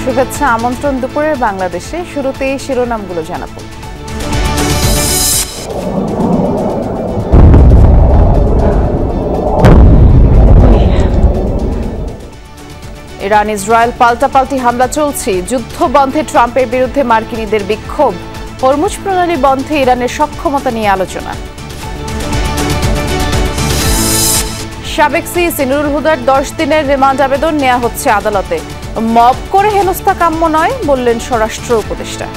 শুভেচ্ছা আমন্ত্রণ দুপুরের বাংলাদেশে। শুরুতেই শিরোনামগুলো জানাবো। ইরান ইসরায়েল পাল্টাপাল্টি হামলা চলছে। যুদ্ধ বন্ধে ট্রাম্পের বিরুদ্ধে মার্কিনীদের বিক্ষোভ। হরমুজ প্রণালী বন্ধে ইরানের সক্ষমতা নিয়ে আলোচনা। সাবেক সিইসি নুরুল হুদার 10 দিনের রিমান্ড আবেদন নেওয়া হচ্ছে আদালতে। মব করে হেনস্থা কাম্য নয় বললেন স্বরাষ্ট্র উপদেষ্টা।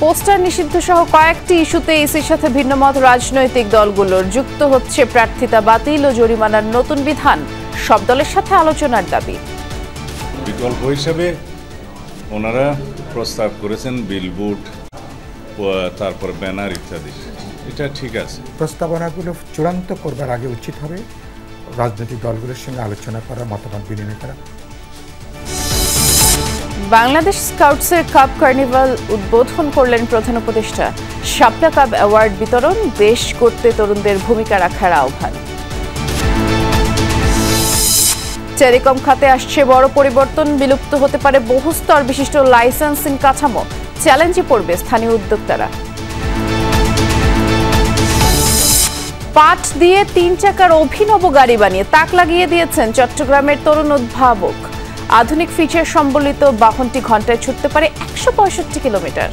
পোস্টার নিষিদ্ধ সহ কয়েকটি ইস্যুতে ইসির সাথে ভিন্নমত রাজনৈতিক দলগুলোর। যুক্ত হচ্ছে প্রার্থিতা বাতিল ও জরিমানার নতুন বিধান। সব দলের সাথে আলোচনার দাবি। বিকল্প হিসেবে ওনারা প্রস্তাব করেছেন বিলবোর্ড, তারপর ব্যানার ইত্যাদি। এটা ঠিক আছে। প্রস্তাবনাগুলো চূড়ান্ত করবার আগে উচিত হবে রাজনৈতিক দলগুলোর সঙ্গে আলোচনা করা, মতামত বিনিময় করা। বাংলাদেশ স্কাউটসের কাপ কার্নিভাল উদ্বোধন করলেন প্রধান উপদেষ্টা। শাপলা কাপ অ্যাওয়ার্ড বিতরণ, দেশ গড়তে তরুণদের ভূমিকা রাখার আহ্বান। টেলিকম খাতে আসছে বড় পরিবর্তন। বিলুপ্ত হতে পারে বহুস্তর বিশিষ্ট লাইসেন্সিং কাঠামো। চ্যালেঞ্জে পড়বে স্থানীয় উদ্যোক্তারা। পাট দিয়ে 3 চাকার অভিনব গাড়ি বানিয়ে তাক লাগিয়ে দিয়েছেন চট্টগ্রামের তরুণ উদ্ভাবক। আধুনিক ফিচার সম্বলিত বাহনটি ঘন্টায় ছুটতে পারে 165 কিলোমিটার।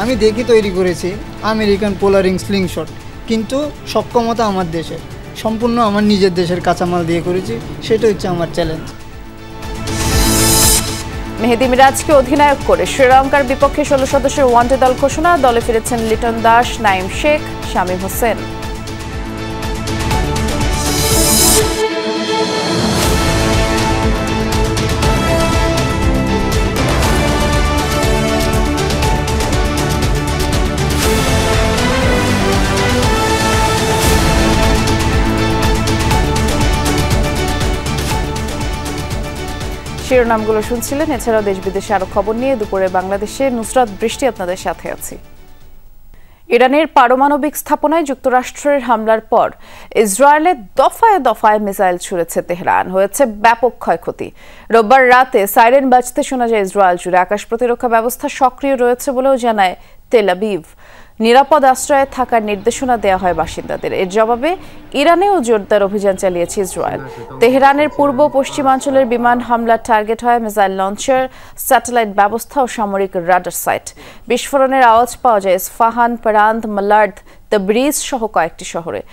আমি দেখি তৈরি করেছি আমেরিকান পোলারিং স্লিংশট, কিন্তু সক্ষমতা আমার দেশের, সম্পূর্ণ আমার নিজের দেশের কাঁচামাল দিয়ে করেছি। সেটা হচ্ছে আমার চ্যালেঞ্জ। মেহেদী মিরাজকে অধিনায়ক করে শ্রীলঙ্কার বিপক্ষে 16 সদস্যের ওয়ানডে দল ঘোষণা। দলে ফিরেছেন লিটন দাস, নাইম শেখ, শামীম হোসেন। শিরোনামগুলো শুনছিলেন। এছাড়াও দেশ বিদেশে আরো খবর নিয়ে দুপুরে বাংলাদেশে নুসরাত বৃষ্টি আপনাদের সাথে আছি। ইরানের পারমাণবিক স্থাপনায় যুক্তরাষ্ট্রের হামলার পর ইসরায়েলে দফায় দফায় মিসাইল ছুড়েছে তেহরান। হয়েছে ব্যাপক ক্ষয়ক্ষতি। রোববার রাতে সাইরেন বাজতে শোনা যায় ইসরায়েল জুড়ে। আকাশ প্রতিরক্ষা ব্যবস্থা সক্রিয় রয়েছে বলেও জানায় তেল আবিব। নিরাপদ আশ্রয়ে থাকার নির্দেশনা দেওয়া হয় বাসিন্দাদের। এর জবাবে ইরানেও জোরদার অভিযান চালিয়েছে ইসরায়েল। তেহরানের পূর্ব পশ্চিমাঞ্চলের বিমান হামলার টার্গেট হয় মিসাইল লঞ্চার, স্যাটেলাইট ব্যবস্থা ও সামরিক রাডার সাইট। বিস্ফোরণের আওয়াজ পাওয়া যায় ইস্পাহান, পারান্দ, মালার্দ, তাবরিজ সহ কয়েকটি শহরে।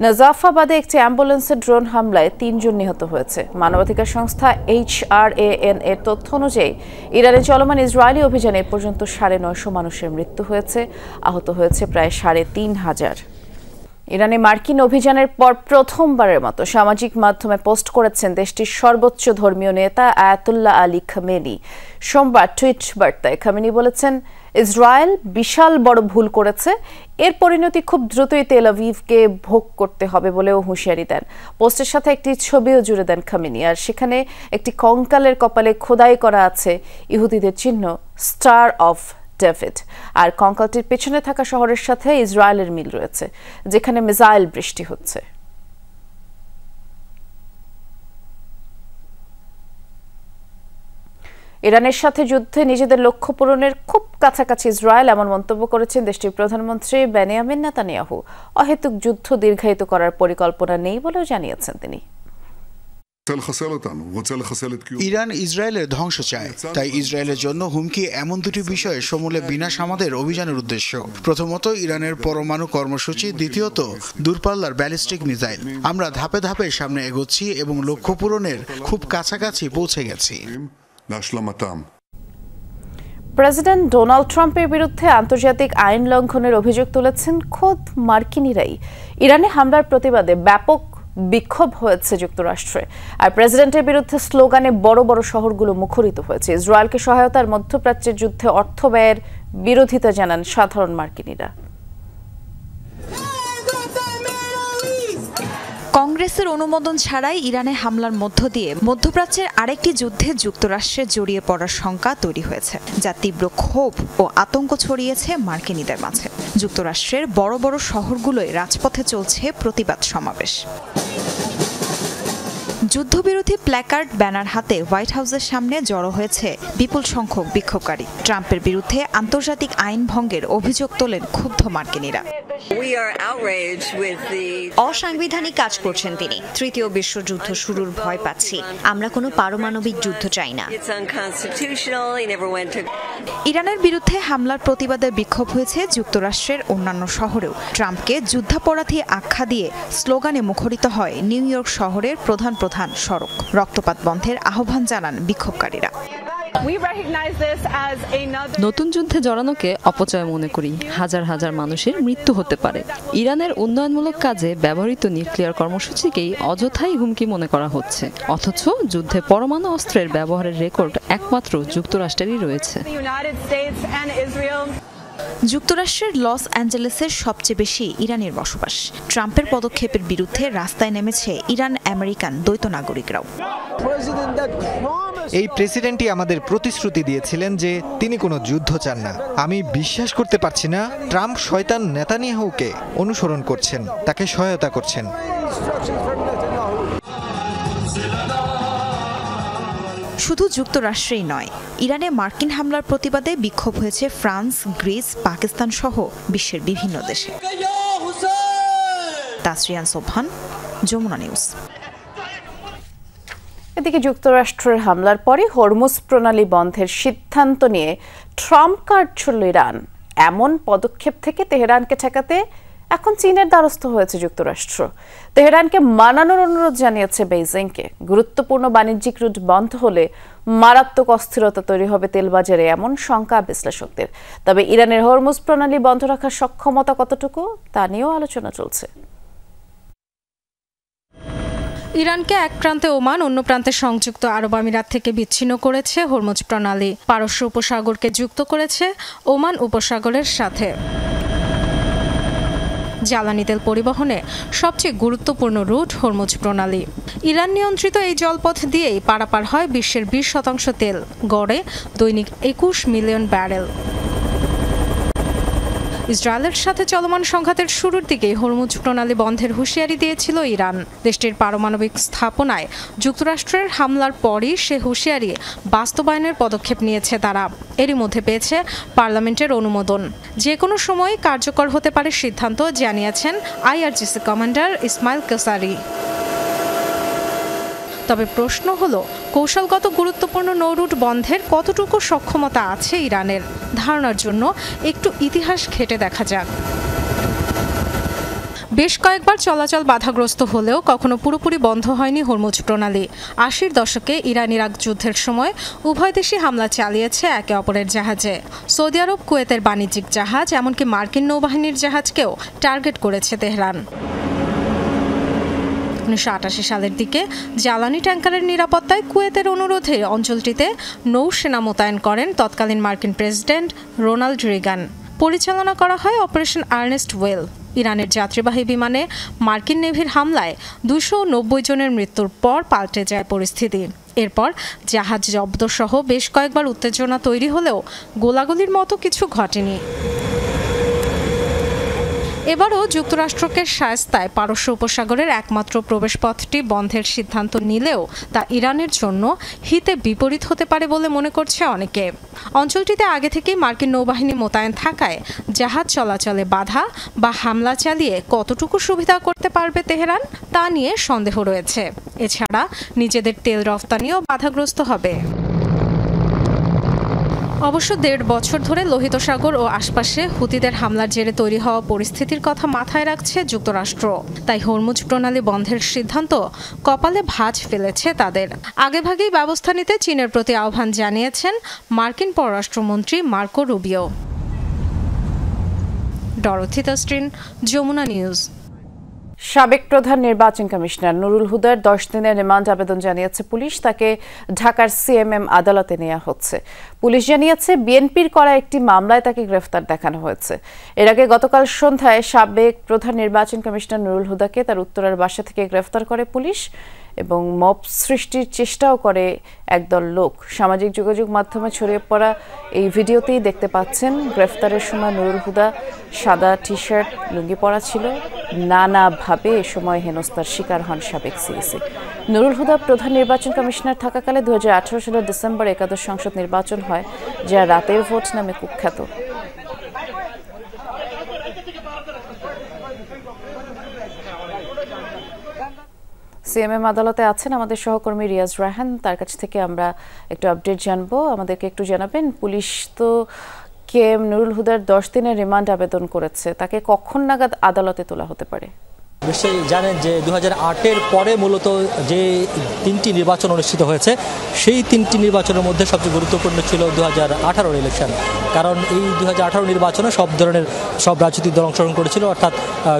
নাজাফাবাদে একটি অ্যাম্বুলেন্সের ড্রোন হামলায় 3 জন নিহত হয়েছে। মানবাধিকার সংস্থা HRAN এর তথ্য অনুযায়ী ইরানে চলমান ইসরায়েলি অভিযানে এ পর্যন্ত 950 মানুষের মৃত্যু হয়েছে, আহত হয়েছে প্রায় 3500। ইরানে মার্কিন অভিযানের পর প্রথমবারের মতো সামাজিক মাধ্যমে পোস্ট করেছেন দেশটির সর্বোচ্চ ধর্মীয় নেতা আয়াতুল্লাহ আলী খামেনি। সোমবার টুইট বার্তায় খামেনি বলেছেন, ইসরায়েল বিশাল বড় ভুল করেছে। এর পরিণতি খুব দ্রুতই তেল আভিভকে ভোগ করতে হবে বলেও হুঁশিয়ারি দেন। পোস্টের সাথে একটি ছবিও জুড়ে দেন খামেনি, আর সেখানে একটি কঙ্কালের কপালে খোদাই করা আছে ইহুদিদের চিহ্ন স্টার অফ ডেভিড। আর কঙ্কালটির পেছনে থাকা শহরের সাথে ইসরায়েলের মিল রয়েছে, যেখানে মিসাইল বৃষ্টি হচ্ছে। ইরানের সাথে যুদ্ধে নিজেদের লক্ষ্য পূরণের খুব কাছাকাছি ইসরায়েল, এমন মন্তব্য করেছেন দেশটির প্রধানমন্ত্রী বেনিয়ামিন নেতানিয়াহু। অহেতুক যুদ্ধ দীর্ঘায়িত করার পরিকল্পনা নেই বলেও জানিয়েছেন তিনি। ইরান ইসরায়েলের ধ্বংস চায়, তাই ইসরায়েলের জন্য হুমকি এমন দুটি বিষয়ে সমূলে বিনাশ আমাদের অভিযানের উদ্দেশ্য। প্রথমত ইরানের পরমাণু কর্মসূচি, দ্বিতীয়ত দূরপাল্লার ব্যালিস্টিক মিসাইল। আমরা ধাপে ধাপে সামনে এগোচ্ছি এবং লক্ষ্য পূরণের খুব কাছাকাছি পৌঁছে গেছি। প্রেসিডেন্ট ডোনাল্ড ট্রাম্পের বিরুদ্ধে আন্তর্জাতিক আইন লঙ্ঘনের অভিযোগ তুলেছেন খোদ মার্কিনিরাই। ইরানে হামলার প্রতিবাদে ব্যাপক বিক্ষোভ হয়েছে যুক্তরাষ্ট্রে, আর প্রেসিডেন্টের বিরুদ্ধে স্লোগানে বড় বড় শহরগুলো মুখরিত হয়েছে। ইসরায়েলকে সহায়তার মধ্যপ্রাচ্যের যুদ্ধে অর্থ ব্যয়ের বিরোধিতা জানান সাধারণ মার্কিনিরা। কংগ্রেসের অনুমোদন ছাড়াই ইরানে হামলার মধ্য দিয়ে মধ্যপ্রাচ্যের আরেকটি যুদ্ধে যুক্তরাষ্ট্রের জড়িয়ে পড়ার শঙ্কা তৈরি হয়েছে, যা তীব্র ক্ষোভ ও আতঙ্ক ছড়িয়েছে মার্কিনীদের মাঝে। যুক্তরাষ্ট্রের বড় বড় শহরগুলোয় রাজপথে চলছে প্রতিবাদ সমাবেশ। যুদ্ধবিরোধী প্ল্যাকার্ড ব্যানার হাতে হোয়াইট হাউসের সামনে জড়ো হয়েছে বিপুল সংখ্যক বিক্ষোভকারী। ট্রাম্পের বিরুদ্ধে আন্তর্জাতিক আইন ভঙ্গের অভিযোগ তোলেন ক্ষুব্ধ মার্কিনীরা। অসাংবিধানিক কাজ করছেন তিনি। তৃতীয় বিশ্বযুদ্ধ শুরুর ভয় পাচ্ছি। আমরা কোনো পারমাণবিক যুদ্ধ চাই না। ইরানের বিরুদ্ধে হামলার প্রতিবাদে বিক্ষোভ হয়েছে যুক্তরাষ্ট্রের অন্যান্য শহরেও। ট্রাম্পকে যুদ্ধাপরাধী আখ্যা দিয়ে স্লোগানে মুখরিত হয় নিউ ইয়র্ক শহরের প্রধান প্রধান সড়ক। রক্তপাত বন্ধের আহ্বান জানান বিক্ষোভকারীরা। নতুন যুদ্ধে জড়ানোকে অপচয় মনে করি। হাজার হাজার মানুষের মৃত্যু হতে পারে। ইরানের উন্নয়নমূলক কাজে ব্যবহৃত নিউক্লিয়ার কর্মসূচিকেই অযথাই হুমকি মনে করা হচ্ছে, অথচ যুদ্ধে পরমাণু অস্ত্রের ব্যবহারের রেকর্ড একমাত্র যুক্তরাষ্ট্রেরই রয়েছে। যুক্তরাষ্ট্রের লস অ্যাঞ্জেলেসের সবচেয়ে বেশি ইরানের বসবাস। ট্রাম্পের পদক্ষেপের বিরুদ্ধে রাস্তায় নেমেছে ইরান আমেরিকান দ্বৈত নাগরিকরাও। এই প্রেসিডেন্টই আমাদের প্রতিশ্রুতি দিয়েছিলেন যে তিনি কোনো যুদ্ধ চান না। আমি বিশ্বাস করতে পারছি না ট্রাম্প শয়তান নেতানিয়াহুকে অনুসরণ করছেন, তাকে সহায়তা করছেন। শুধু যুক্তরাষ্ট্রেই নয়, ইরানে মার্কিন হামলার প্রতিবাদে বিক্ষোভ হয়েছে ফ্রান্স, গ্রিস, পাকিস্তান সহ বিশ্বের বিভিন্ন দেশে। তাসরিয়ান সোবহান, যমুনা নিউজ। এদিকে যুক্তরাষ্ট্রের হামলার পরে হরমুজ প্রণালী বন্ধের সিদ্ধান্ত নিয়ে ট্রাম্প কার্ড ছুড়ল ইরান। এমন পদক্ষেপ থেকে তেহরানকে ঠেকাতে এখন চীনের দ্বারস্থ হয়েছে যুক্তরাষ্ট্র। তেহরানকে মানানোর অনুরোধ জানিয়েছে বেইজিংকে। গুরুত্বপূর্ণ বাণিজ্যিক রুট বন্ধ হলে মারাত্মক অস্থিরতা তৈরি হবে তেলবাজারে, এমন শঙ্কা বিশ্লেষকদের। তবে ইরানের হরমুজ প্রণালী বন্ধ রাখার সক্ষমতা কতটুকু তা নিয়েও আলোচনা চলছে। ইরানকে এক প্রান্তে ওমান, অন্য প্রান্তে সংযুক্ত আরব আমিরাত থেকে বিচ্ছিন্ন করেছে হরমুজ প্রণালী। পারস্য উপসাগরকে যুক্ত করেছে ওমান উপসাগরের সাথে। জ্বালানি তেল পরিবহনে সবচেয়ে গুরুত্বপূর্ণ রুট হরমুজ প্রণালী। ইরান নিয়ন্ত্রিত এই জলপথ দিয়েই পারাপার হয় বিশ্বের 20% তেল, গড়ে দৈনিক 21 মিলিয়ন ব্যারেল। ইসরায়েলের সাথে চলমান সংঘাতের শুরুর দিকেই হরমুজ প্রণালী বন্ধের হুঁশিয়ারি দিয়েছিল ইরান। দেশটির পারমাণবিক স্থাপনায় যুক্তরাষ্ট্রের হামলার পরই সে হুঁশিয়ারি বাস্তবায়নের পদক্ষেপ নিয়েছে তারা। এরই মধ্যে পেয়েছে পার্লামেন্টের অনুমোদন। যে কোনো সময় কার্যকর হতে পারে সিদ্ধান্ত জানিয়েছেন আইআরজিসি কমান্ডার ইসমাইল কাসারি। তবে প্রশ্ন হলো, কৌশলগত গুরুত্বপূর্ণ নৌরুট বন্ধের কতটুকু সক্ষমতা আছে ইরানের? ধারণার জন্য একটু ইতিহাস ঘেঁটে দেখা যাক। বেশ কয়েকবার চলাচল বাধাগ্রস্ত হলেও কখনো পুরোপুরি বন্ধ হয়নি হরমুজ প্রণালী। 80-র দশকে ইরান ইরাক যুদ্ধের সময় উভয় দেশই হামলা চালিয়েছে একে অপরের জাহাজে। সৌদি আরব, কুয়েতের বাণিজ্যিক জাহাজ, এমনকি মার্কিন নৌবাহিনীর জাহাজকেও টার্গেট করেছে তেহরান। 1988 সালের দিকে জ্বালানি ট্যাঙ্কারের নিরাপত্তায় কুয়েতের অনুরোধে অঞ্চলটিতে নৌসেনা মোতায়েন করেন তৎকালীন মার্কিন প্রেসিডেন্ট রোনাল্ড রিগান। পরিচালনা করা হয় অপারেশন আর্নেস্ট ওয়েল। ইরানের যাত্রীবাহী বিমানে মার্কিন নেভির হামলায় 290 জনের মৃত্যুর পর পাল্টে যায় পরিস্থিতি। এরপর জাহাজ জব্দ সহ বেশ কয়েকবার উত্তেজনা তৈরি হলেও গোলাগুলির মতো কিছু ঘটেনি। এবারও যুক্তরাষ্ট্রকে শায়েস্তায় পারস্য উপসাগরের একমাত্র প্রবেশপথটি বন্ধের সিদ্ধান্ত নিলেও তা ইরানের জন্য হিতে বিপরীত হতে পারে বলে মনে করছে অনেকে। অঞ্চলটিতে আগে থেকেই মার্কিন নৌবাহিনী মোতায়েন থাকায় জাহাজ চলাচলে বাধা বা হামলা চালিয়ে কতটুকু সুবিধা করতে পারবে তেহরান তা নিয়ে সন্দেহ রয়েছে। এছাড়া নিজেদের তেল রফতানিও বাধাগ্রস্ত হবে। অবশ্য 1.5 বছর ধরে লোহিত সাগর ও আশপাশে হুতিদের হামলার জেরে তৈরি হওয়া পরিস্থিতির কথা মাথায় রাখছে যুক্তরাষ্ট্র। তাই হরমুজ প্রণালী বন্ধের সিদ্ধান্ত কপালে ভাঁজ ফেলেছে তাদের। আগেভাগেই ব্যবস্থা নিতে চীনের প্রতি আহ্বান জানিয়েছেন মার্কিন পররাষ্ট্রমন্ত্রী মার্কো রুবিও। ডরোথি তাস্ট্রিন, যমুনা নিউজ। সাবেক প্রধান নির্বাচন কমিশনার নুরুল হুদার 10 দিনের রিমান্ড আবেদন জানিয়েছে পুলিশ। তাকে ঢাকার সিএমএম আদালতে নেওয়া হচ্ছে। পুলিশ জানিয়েছে বিএনপির করা একটি মামলায় তাকে গ্রেফতার দেখানো হয়েছে। এর আগে গতকাল সন্ধ্যায় সাবেক প্রধান নির্বাচন কমিশনার নুরুল হুদাকে তার উত্তরার বাসা থেকে গ্রেফতার করে পুলিশ। এবং মব সৃষ্টির চেষ্টাও করে একদল লোক। সামাজিক যোগাযোগ মাধ্যমে ছড়িয়ে পড়া এই ভিডিওতেই দেখতে পাচ্ছেন গ্রেফতারের সময় নুরুল হুদা সাদা টি শার্ট লুঙ্গি পরা ছিল। নানাভাবে এ সময় হেনস্থার শিকার হন সাবেক সিইসি। নুরুল হুদা প্রধান নির্বাচন কমিশনার থাকাকালে 2018 সালের ডিসেম্বর একাদশ সংসদ নির্বাচন হয়, যা রাতের ভোট নামে কুখ্যাত। সিএমএম আদালতে আছেন আমাদের সহকর্মী রিয়াজ রায়হান, তার কাছ থেকে আমরা একটু আপডেট জানবো। আমাদেরকে একটু জানাবেন, পুলিশ তো কেএম নুরুল হুদার 10 দিনের রিমান্ড আবেদন করেছে, তাকে কখন নাগাদ আদালতে তোলা হতে পারে? নিশ্চয়ই জানেন যে 2008-এর পরে মূলত যে 3টি নির্বাচন অনুষ্ঠিত হয়েছে, সেই 3টি নির্বাচনের মধ্যে সবচেয়ে গুরুত্বপূর্ণ ছিল 2018-র ইলেকশন। কারণ এই 2018 নির্বাচনে সব রাজনৈতিক দল অংশগ্রহণ করেছিল, অর্থাৎ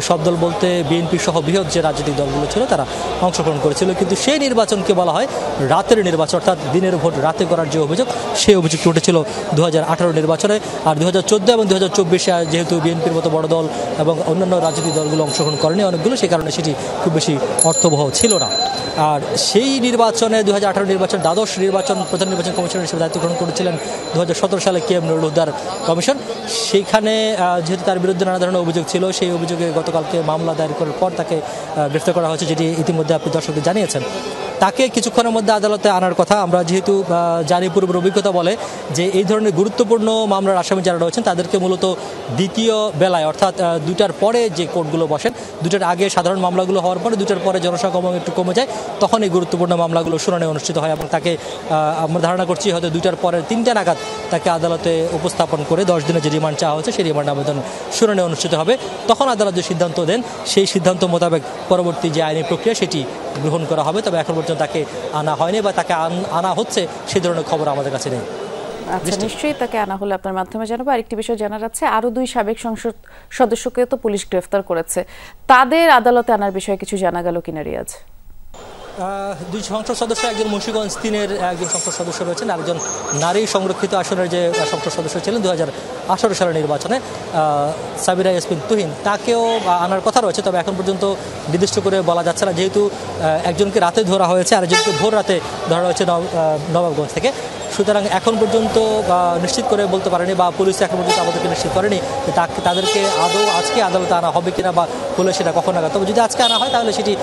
সব দল বলতে বিএনপি সহ বৃহৎ যে রাজনৈতিক দলগুলো ছিল তারা অংশগ্রহণ করেছিল। কিন্তু সেই নির্বাচনকে বলা হয় রাতের নির্বাচন, অর্থাৎ দিনের ভোট রাতে করার যে অভিযোগ, সেই অভিযোগটি উঠেছিল 2018 নির্বাচনে। আর 2014 এবং 2024-এ যেহেতু বিএনপির মতো বড় দল এবং অন্যান্য রাজনৈতিক দলগুলো অংশগ্রহণ করেনি অনেকগুলো, সেই কারণে সেটি খুব বেশি অর্থবহ ছিল না। আর সেই নির্বাচনে 2018 নির্বাচন দ্বাদশ নির্বাচন প্রধান নির্বাচন কমিশনার হিসেবে দায়িত্ব গ্রহণ করেছিলেন 2017 সালে কেএম নুরুল হুদার কমিশন। সেইখানে যেহেতু তার বিরুদ্ধে নানা ধরনের অভিযোগ ছিল, সেই অভিযোগে গতকালকে মামলা দায়ের করার পর তাকে গ্রেফতার করা হয়েছে, যেটি ইতিমধ্যে আপনি দর্শকদের জানিয়েছেন। তাকে কিছুক্ষণের মধ্যে আদালতে আনার কথা। আমরা যেহেতু জানি, পূর্বের অভিজ্ঞতা বলে যে এই ধরনের গুরুত্বপূর্ণ মামলার আসামি যারা রয়েছেন তাদেরকে মূলত দ্বিতীয় বেলায়, অর্থাৎ 2টার পরে যে কোর্টগুলো বসেন, 2টার আগে সাধারণ মামলাগুলো হওয়ার পরে 2টার পরে জনসংখ্যা একটু কমে যায়, তখন এই গুরুত্বপূর্ণ মামলাগুলো শুনানি অনুষ্ঠিত হয় এবং তাকে আমরা ধারণা করছি হয়তো 2টার পরে 3টা নাগাদ তাকে আদালতে উপস্থাপন করে 10 দিনের যে রিমান্ড চাওয়া হচ্ছে সেই রিমান্ড আবেদন শুনানি অনুষ্ঠিত হবে। তখন আদালত যে সিদ্ধান্ত দেন সেই সিদ্ধান্ত মোতাবেক পরবর্তী যে আইনি প্রক্রিয়া সেটি গ্রহণ করা হবে। তবে এখন পর্যন্ত তাকে আনা হয়নি বা তাকে আনা হচ্ছে সেই ধরনের খবর আমাদের কাছে নেই। আচ্ছা, নিশ্চয়ই তাকে আনা হলে আপনার মাধ্যমে জানাবো। আরেকটি বিষয় জানা যাচ্ছে, আরো 2 সাবেক সংসদ সদস্যকে তো পুলিশ গ্রেফতার করেছে, তাদের আদালতে আনার বিষয়ে কিছু জানা গেল কিনা রিয়াজ? 2 সংসদ সদস্য, একজন মুন্সিগঞ্জ 3-এর একজন সংসদ সদস্য রয়েছেন, আরেকজন নারী সংরক্ষিত আসনের যে সংসদ সদস্য ছিলেন 2018 সালের নির্বাচনে সাবিরা ইয়াসমিন তুহিন, তাকেও আনার কথা রয়েছে। তবে এখন পর্যন্ত নির্দিষ্ট করে বলা যাচ্ছে না, যেহেতু একজনকে রাতে ধরা হয়েছে, আরেকজনকে ভোর রাতে ধরা হয়েছে নবাবগঞ্জ থেকে। সুতরাং এখন পর্যন্ত নিশ্চিত করে বলতে পারেনি বা পুলিশ এখন পর্যন্ত আমাদেরকে নিশ্চিত করেনি যে তাদেরকে আদৌ আজকে আদালতে আনা হবে কিনা বা হলে সেটা কখন নাগাদ। তবে যদি আজকে আনা হয় তাহলে সেটি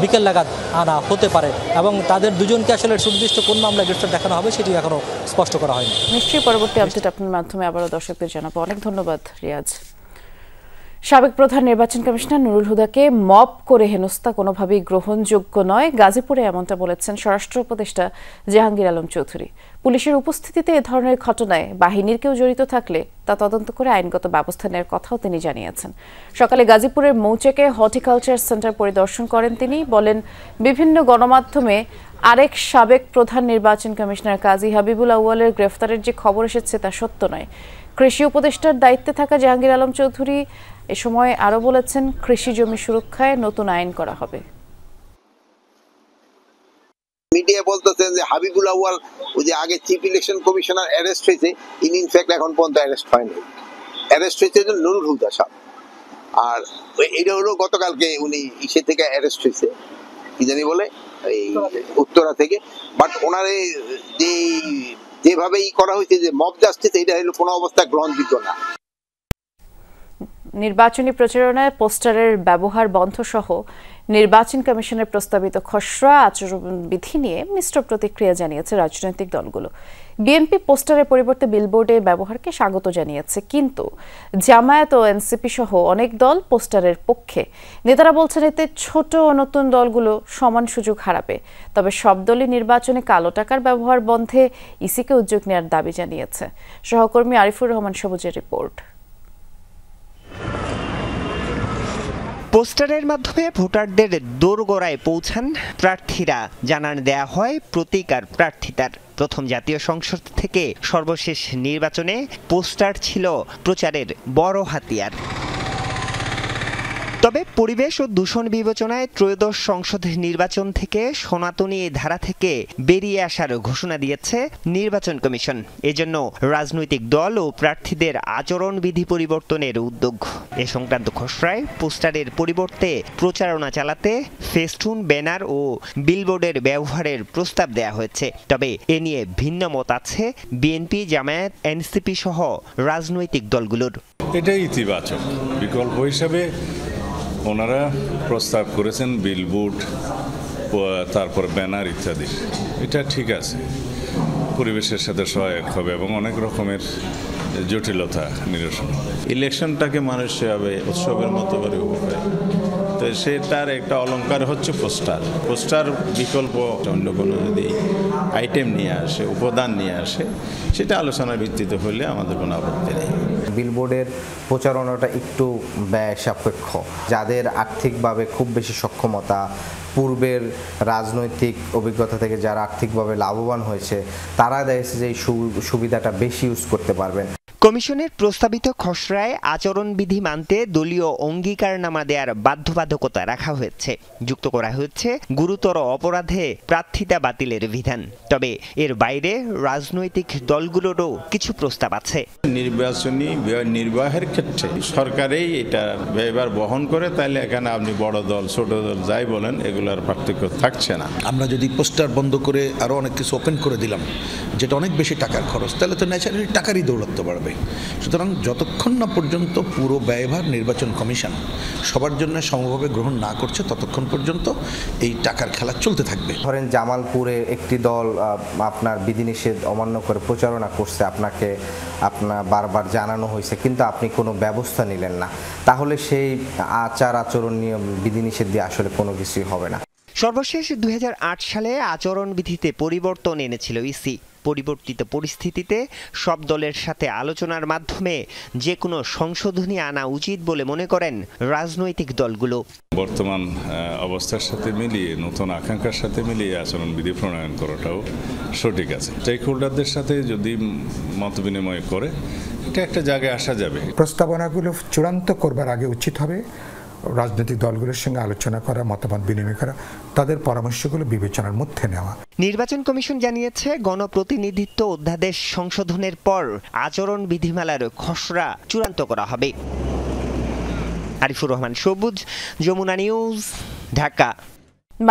বিকেল নাগাদ আনা হতে পারে এবং তাদের দুজনকে আসলে সুনির্দিষ্ট কোন মামলায় গ্রেফতার দেখানো হবে সেটি এখনো স্পষ্ট করা হয়নি। নিশ্চয়ই পরবর্তী আপডেট আপনার মাধ্যমে আবারও দর্শকদের জানাবো। অনেক ধন্যবাদ রিয়াজ। সাবেক প্রধান নির্বাচন কমিশনার নুরুল হুদাকে মব করে হেনস্থা কোনোভাবেই গ্রহণযোগ্য নয়, গাজীপুরে এমনটা বলেছেন স্বরাষ্ট্র উপদেষ্টা জাহাঙ্গীর আলম চৌধুরী। পুলিশের উপস্থিতিতে এ ধরনের ঘটনায় বাহিনীর কেউ জড়িত থাকলে তা তদন্ত করে আইনগত ব্যবস্থা নেওয়ার কথাও তিনি জানিয়েছেন। সকালে গাজীপুরের মৌচাকে হর্টিকালচার সেন্টার পরিদর্শন করেন তিনি। বলেন, বিভিন্ন গণমাধ্যমে আরেক সাবেক প্রধান নির্বাচন কমিশনার কাজী হাবিবুল আউয়ালের গ্রেফতারের যে খবর এসেছে তা সত্য নয়। কৃষি উপদেষ্টার দায়িত্বে থাকা জাহাঙ্গীর আলম চৌধুরী এ সময় আরো বলেছেন, কৃষি জমি সুরক্ষায় নতুন আইন করা হবে। মিডিয়া বলতেছেন যে হাবিবুল আউয়াল ওই যে আগে চিফ ইলেকশন কমিশনার অ্যারেস্ট হয়েছে, ইনফ্যাক্ট এখন পর্যন্ত অ্যারেস্ট হয়নি। অ্যারেস্ট হয়েছে নুরুল হুদা সাহেব, আর এটা হলো গতকালকে উনি ইসে থেকে অ্যারেস্ট হয়েছে, কি জানি বলে এই উত্তরা থেকে। বাট ওনারে যেভাবে করা হয়েছে যে মব জাস্টিস, এটা হলো কোনো অবস্থায় গ্রহণযোগ্য না। নির্বাচনী প্রচারণায় পোস্টারের ব্যবহার বন্ধ সহ নির্বাচন কমিশনের প্রস্তাবিত খসড়া আচরণবিধি নিয়ে মিশ্র প্রতিক্রিয়া জানিয়েছে রাজনৈতিক দলগুলো। বিএনপি পোস্টারের পরিবর্তে বিলবোর্ডে ব্যবহারকে স্বাগত জানিয়েছে, কিন্তু জামায়াত ও এনসিপি সহ অনেক দল পোস্টারের পক্ষে। নেতারা বলছেন এতে ছোট ও নতুন দলগুলো সমান সুযোগ হারাবে। তবে সব দলই নির্বাচনে কালো টাকার ব্যবহার বন্ধে ইসিকে উদ্যোগ নেওয়ার দাবি জানিয়েছে। সহকর্মী আরিফুর রহমান সবুজের রিপোর্ট। পোস্টারের মাধ্যমে ভোটারদের দোরগোড়ায় পৌঁছান প্রার্থীরা, জানান দেয়া হয় প্রতীক আর প্রার্থিতার। প্রথম জাতীয় সংসদ থেকে সর্বশেষ নির্বাচনে পোস্টার ছিল প্রচারের বড় হাতিয়ার। তবে পরিবেশ ও দূষণ বিবেচনায় ত্রয়োদশ সংসদ নির্বাচন থেকে সনাতনী এই ধারা থেকে বেরিয়ে আসার ঘোষণা দিয়েছে নির্বাচন কমিশন। এজন্য রাজনৈতিক দল ও প্রার্থীদের আচরণবিধি পরিবর্তনের উদ্যোগ। এ সংক্রান্ত খসড়ায় পোস্টারের পরিবর্তে প্রচারণা চালাতে ফেস্টুন, ব্যানার ও বিলবোর্ডের ব্যবহারের প্রস্তাব দেয়া হয়েছে। তবে এ নিয়ে ভিন্ন মত আছে বিএনপি, জামায়াত, এনসিপি সহ রাজনৈতিক দলগুলোর। এটাই ইতিবাচক। বিকল্প হিসাবে ওনারা প্রস্তাব করেছেন বিলবোর্ড, তারপর ব্যানার ইত্যাদি। এটা ঠিক আছে, পরিবেশের সাথে সহায়ক হবে এবং অনেক রকমের জটিলতা নিরসন। ইলেকশনটাকে মানুষ সেভাবে উৎসবের মতো করে উপভোগ, তো সেটার একটা অলঙ্কার হচ্ছে পোস্টার বিকল্প অন্য কোনো যদি আইটেম নিয়ে আসে, উপাদান নিয়ে আসে, সেটা আলোচনার ভিত্তিতে হলে আমাদের কোনো আপত্তি নেই। বিলবোর্ডের প্রচারণাটা একটু ব্যয় সাপেক্ষ। যাদের আর্থিকভাবে খুব বেশি সক্ষমতা, পূর্বের রাজনৈতিক অভিজ্ঞতা থেকে যারা আর্থিকভাবে লাভবান হয়েছে, তারা দেখছে যে এই সুবিধাটা বেশি ইউজ করতে পারবেন। কমিশনের প্রস্তাবিত খসড়ায় আচরণবিধি মানতে দলীয় অঙ্গীকারনামা দেওয়ার বাধ্যবাধকতা রাখা হয়েছে। যুক্ত করা হয়েছে গুরুতর অপরাধে প্রার্থিতা বাতিলের বিধান। তবে এর বাইরে রাজনৈতিক দলগুলোরও কিছু প্রস্তাব আছে। নির্বাচনী নির্বাহের ক্ষেত্রে সরকারেই এটা ব্যয়ভার বহন করে, তাহলে এখানে আপনি বড় দল ছোট দল যাই বলেন, এগুলোর পার্থক্য থাকছে না। আমরা যদি পোস্টার বন্ধ করে আরো অনেক কিছু ওপেন করে দিলাম, যেটা অনেক বেশি টাকার খরচ, তাহলে তো ন্যাচারালি টাকারই দৌড়াতে পারবে। সুতরাং যতক্ষণ না পর্যন্ত পুরো ব্যয়ভার নির্বাচন কমিশন সবার জন্য সমভাবে গ্রহণ না করছে, ততক্ষণ পর্যন্ত এই টাকার খেলা চলতে থাকবে। ধরেন জামালপুরে একটি দল আপনার বিধিনিষেধ অমান্য করে প্রচারণা করছে, আপনার বারবার জানানো হয়েছে, কিন্তু আপনি কোনো ব্যবস্থা নিলেন না, তাহলে সেই আচরণ নিয়ম বিধিনিষেধ দিয়ে আসলে কোনো কিছুই হবে না। সর্বশেষ 2008 সালে আচরণবিধিতে পরিবর্তন এনেছিল ইসি। পরিবর্তিত পরিস্থিতিতে সব দলের সাথে আলোচনার মাধ্যমে যে কোনো সংশোধনী আনা উচিত বলে মনে করেন রাজনৈতিক দলগুলো। বর্তমান অবস্থার সাথে মিলিয়ে, নতুন আকাঙ্ক্ষার সাথে মিলিয়ে আচরণবিধি প্রণয়ন করাটাও সঠিক আছে। স্টেক হোল্ডারদের সাথে যদি মত বিনিময় করে, এটা একটা জায়গায় আসা যাবে। প্রস্তাবনাগুলো চূড়ান্ত করবার আগে উচিত হবে রাজনৈতিক দলগুলোর সঙ্গে আলোচনা করা, মতামত বিনিময় করা, তাদের পরামর্শগুলো বিবেচনার মধ্যে নেওয়া। নির্বাচন কমিশন জানিয়েছে, গণপ্রতিনিধিত্ব অধ্যাদেশ সংশোধনের পর আচরণ বিধিমালার খসড়া চূড়ান্ত করা হবে। আরিফুর রহমান সবুজ, যমুনা নিউজ, ঢাকা।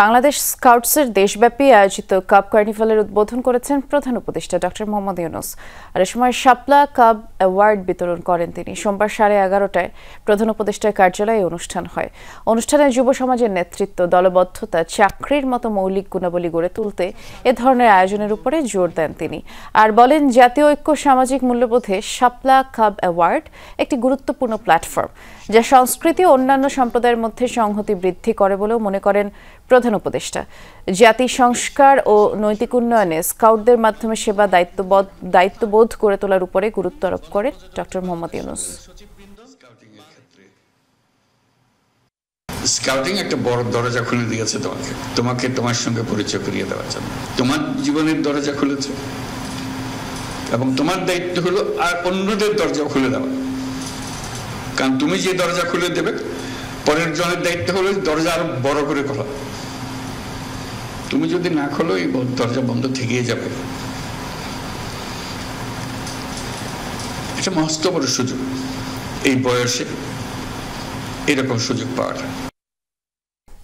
বাংলাদেশ স্কাউটসের দেশব্যাপী আয়োজিত কাপ কার্নিভালের উদ্বোধন করেছেন প্রধান উপদেষ্টা ডক্টর মোহাম্মদ ইউনূস। আর এ সময় শাপলা কাপ অ্যাওয়ার্ড বিতরণ করেন তিনি। সোমবার 11:30টায় প্রধান উপদেষ্টার কার্যালয়ে অনুষ্ঠান হয়। অনুষ্ঠানে যুব সমাজের নেতৃত্ব, দলবদ্ধতা, চাকরির মতো মৌলিক গুণাবলী গড়ে তুলতে এ ধরনের আয়োজনের উপরে জোর দেন তিনি। আর বলেন, জাতীয় ঐক্য, সামাজিক মূল্যবোধে শাপলা কাপ অ্যাওয়ার্ড একটি গুরুত্বপূর্ণ প্ল্যাটফর্ম, যা সংস্কৃতি ও অন্যান্য সম্প্রদায়ের মধ্যে সংহতি বৃদ্ধি করে বলেও মনে করেন প্রধান উপদেষ্টা। জাতি সংস্কার ও নৈতিক উন্নয়নে স্কাউটদের মাধ্যমে সেবা, দায়িত্ববোধ গড়ে তোলার উপরে গুরুত্ব আরোপ করেন ডক্টর মোহাম্মদ ইউনূস। স্কাউটিং একটা বড় দরজা খুলে দিয়েছে তোমাকে তোমার সঙ্গে পরিচয় করিয়ে দেওয়ার জন্য। তোমার জীবনের দরজা খুলেছে এবং তোমার দায়িত্ব হলো আর অন্যদের দরজা খুলে দেওয়া। কারণ তুমি যে দরজা খুলে দেবে, পরের জনের দায়িত্ব হলো দরজা আরো বড় করে খোলা। তুমি যদি না খোলো, এই দরজা বন্ধ থেকেই যাবে। এটা মস্ত বড় সুযোগ, এই বয়সে এরকম সুযোগ পাওয়াটা।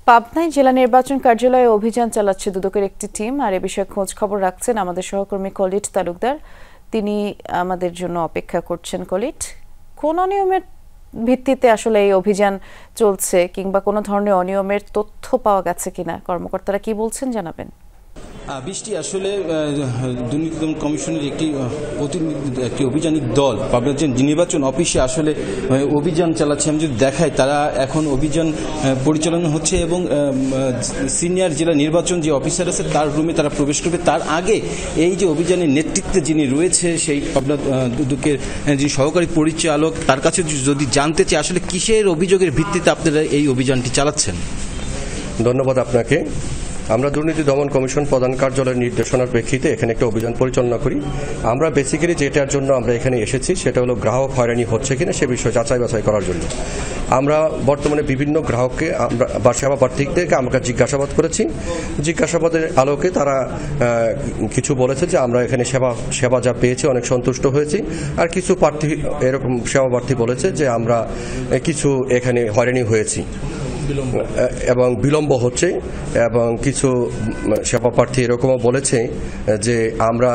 পাবনায় জেলা নির্বাচন কার্যালয়ে অভিযান চালাচ্ছে দুদকের একটি টিম। আর এ বিষয়ে খোঁজ খবর রাখছেন আমাদের সহকর্মী কলিট তালুকদার। তিনি আমাদের জন্য অপেক্ষা করছেন। কলিট, কোন অনিয়মের ভিত্তিতে আসলে এই অভিযান চলছে, কিংবা কোনো ধরনের অনিয়মের তথ্য পাওয়া গেছে কিনা, কর্মকর্তারা কি বলছেন জানাবেন। বৃষ্টি, আসলে দুর্নীতি দমন কমিশনের একটি অভিযানিক দল পাবনার নির্বাচন অফিসে আসলে অভিযান চালাচ্ছে। আমি যদি দেখাই, তারা এখন অভিযান পরিচালনা হচ্ছে এবং সিনিয়র জেলা নির্বাচন যে অফিসার আছে তার রুমে তারা প্রবেশ করবে। তার আগে এই যে অভিযানের নেতৃত্বে যিনি রয়েছে, সেই পাবনা দুদকের যিনি সহকারী পরিচালক, তার কাছে যদি জানতে চাই আসলে কিসের অভিযোগের ভিত্তিতে আপনারা এই অভিযানটি চালাচ্ছেন। ধন্যবাদ আপনাকে। আমরা দুর্নীতি দমন কমিশন প্রধান কার্যালয়ের নির্দেশনার প্রেক্ষিতে এখানে একটা অভিযান পরিচালনা করি। আমরা বেসিক্যালি যেটার জন্য আমরা এখানে এসেছি সেটা হলো গ্রাহক হয়রানি হচ্ছে কিনা সে বিষয়ে যাচাই বাছাই করার জন্য। আমরা বর্তমানে বিভিন্ন গ্রাহককে বা সেবা প্রার্থীদেরকে আমরা জিজ্ঞাসাবাদ করেছি। জিজ্ঞাসাবাদের আলোকে তারা কিছু বলেছে যে আমরা এখানে সেবা যা পেয়েছি অনেক সন্তুষ্ট হয়েছি, আর কিছু প্রার্থী এরকম সেবা প্রার্থী বলেছে যে আমরা কিছু এখানে হয়রানি হয়েছি এবং বিলম্ব হচ্ছে, এবং কিছু সেবা প্রার্থী এরকমও বলেছে যে আমরা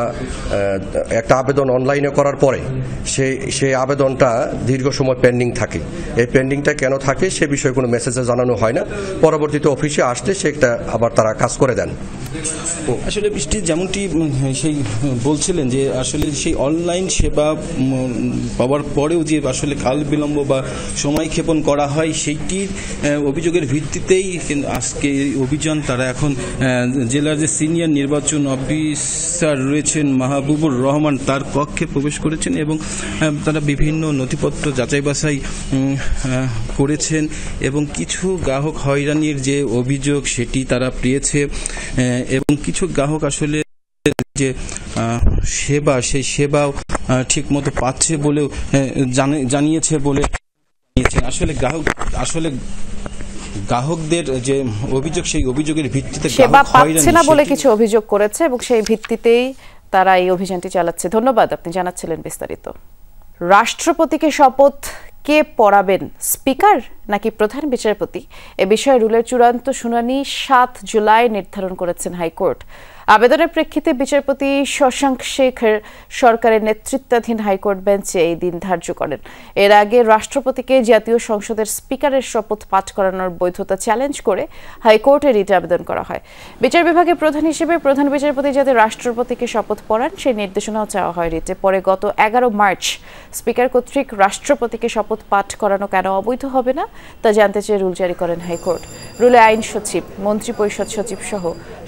একটা আবেদন অনলাইনে করার পরে সেই আবেদনটা দীর্ঘ সময় পেন্ডিং থাকে। এই পেন্ডিংটা কেন থাকে সে বিষয়ে কোনো মেসেজে জানানো হয় না, পরবর্তীতে অফিসে আসলে সেটা আবার তারা কাজ করে দেন। আসলে বৃষ্টি যেমনটি সেই বলছিলেন যে আসলে সেই অনলাইন সেবা পাওয়ার পরেও যে আসলে কাল বিলম্ব বা সময় ক্ষেপণ করা হয় সেইটির অভিযোগের ভিত্তিতেই আজকে অভিযান তারা এখন জেলার যে সিনিয়র নির্বাচন অফিসার রয়েছেন মাহবুবুর রহমান তার কক্ষে প্রবেশ করেছেন এবং তারা বিভিন্ন নথিপত্র যাচাই বাছাই করেছেন এবং কিছু গ্রাহক হয়রানির যে অভিযোগ সেটি তারা পেয়েছে এবং কিছু গ্রাহক আসলে যে সেবা সেই সেবাও ঠিক মতো পাচ্ছে বলেও জানিয়েছে বলে আসলে গ্রাহকদের যে অভিযোগ সেই অভিযোগের ভিত্তিতে সেবা পাচ্ছে না বলে কিছু অভিযোগ করেছে এবং সেই ভিত্তিতেই তারা এই অভিযানটি চালাচ্ছে। ধন্যবাদ, আপনি জানাচ্ছিলেন বিস্তারিত। রাষ্ট্রপতিকে শপথ কে পড়াবেন, স্পিকার নাকি প্রধান বিচারপতি? এ বিষয়ে রুলের চূড়ান্ত শুনানি 7 জুলাই নির্ধারণ করেছেন হাইকোর্ট। আবেদনের প্রেক্ষিতে বিচারপতি শশাঙ্ক শেখর সরকারের নেতৃত্বাধীন হাইকোর্ট বেঞ্চে এই দিন ধার্য করেন। এর আগে রাষ্ট্রপতিকে জাতীয় সংসদের স্পিকারের শপথ পাঠ করানোর বৈধতা চ্যালেঞ্জ করে হাইকোর্টে রিট আবেদন করা হয়। বিচার বিভাগের প্রধান হিসেবে প্রধান বিচারপতি যাতে রাষ্ট্রপতিকে শপথ পড়ান সেই নির্দেশনাও চাওয়া হয় রিটে। পরে গত 11 মার্চ স্পিকার কর্তৃক রাষ্ট্রপতিকে শপথ পাঠ করানো কেন অবৈধ হবে না তা জানতে চেয়ে রুল জারি করেন হাইকোর্ট। রুলে আইন সচিব, মন্ত্রী পরিষদ সচিব সহ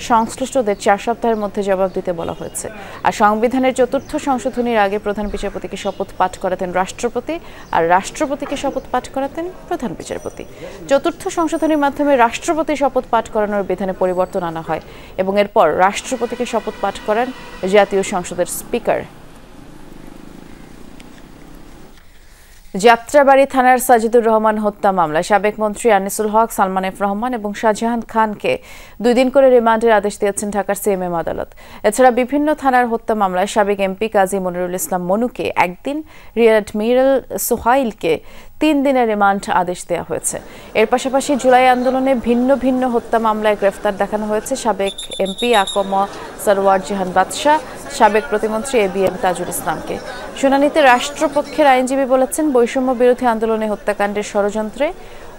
সংশ্লিষ্টদের 4 সপ্তাহের মধ্যে জবাব দিতে বলা হয়েছে। আর সংবিধানের 4র্থ সংশোধনীর আগে প্রধান বিচারপতিকে শপথ পাঠ করাতেন রাষ্ট্রপতি, আর রাষ্ট্রপতিকে শপথ পাঠ করাতেন প্রধান বিচারপতি। 4র্থ সংশোধনীর মাধ্যমে রাষ্ট্রপতি শপথ পাঠ করানোর বিধানে পরিবর্তন আনা হয় এবং এরপর রাষ্ট্রপতিকে শপথ পাঠ করান জাতীয় সংসদের স্পিকার। যাত্রাবাড়ি থানার সাজিদুর রহমান হত্যা মামলায় সাবেক মন্ত্রী আনিসুল হক, সালমান এফ রহমান এবং শাহজাহান খানকে 2 দিন করে রিমান্ডের আদেশ দিয়েছেন ঢাকার সিএমএম আদালত। এছাড়া বিভিন্ন থানার হত্যা মামলায় সাবেক এমপি কাজী মনিরুল ইসলাম মনুকে 1 দিন, রিয়ার অ্যাডমিরাল সোহাইলকে 3 দিনের রিমান্ড আদেশ দেওয়া হয়েছে। এর পাশাপাশি জুলাই আন্দোলনে ভিন্ন ভিন্ন হত্যা মামলায় গ্রেফতার দেখানো হয়েছে সাবেক এমপি আকম সরওয়ার জাহান বাদশাহ, সাবেক প্রতিমন্ত্রী এবিএম তাজুল ইসলামকে। শুনানিতে রাষ্ট্রপক্ষের আইনজীবী বলেছেন, বৈষম্য বিরোধী আন্দোলনে হত্যাকাণ্ডের ষড়যন্ত্রে